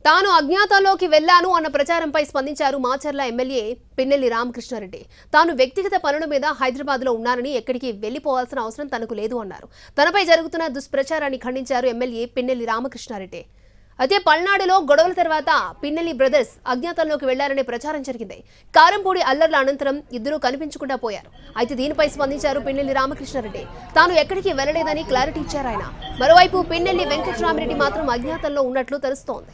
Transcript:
తాను అజ్ఞాతంలోకి వెళ్లాను అన్న ప్రచారంపై స్పందించారు మాచర్ల ఎమ్మెల్యే పిన్నెల్లి రామకృష్ణారెడ్డి. తాను వ్యక్తిగత పనుల మీద హైదరాబాద్లో ఉన్నానని ఎక్కడికి వెళ్లిపోవాల్సిన అవసరం తనకు లేదు అన్నారు. తనపై జరుగుతున్న దుష్ప్రచారాన్ని ఖండించారు ఎమ్మెల్యే పిన్నెల్లి రామకృష్ణారెడ్డి. అయితే పల్నాడులో గొడవల తర్వాత పిన్నెల్లి బ్రదర్స్ అజ్ఞాతంలోకి వెళ్లారనే ప్రచారం జరిగింది. కారంపూడి అల్లర్ల అనంతరం ఇద్దరూ కనిపించకుండా పోయారు. అయితే దీనిపై స్పందించారు పిన్నెల్లి రామకృష్ణారెడ్డి. తాను ఎక్కడికి వెళ్లలేదని క్లారిటీ ఇచ్చారు ఆయన. మరోవైపు పిన్నెల్లి వెంకటరామిరెడ్డి మాత్రం అజ్ఞాతంలో ఉన్నట్లు తెలుస్తోంది.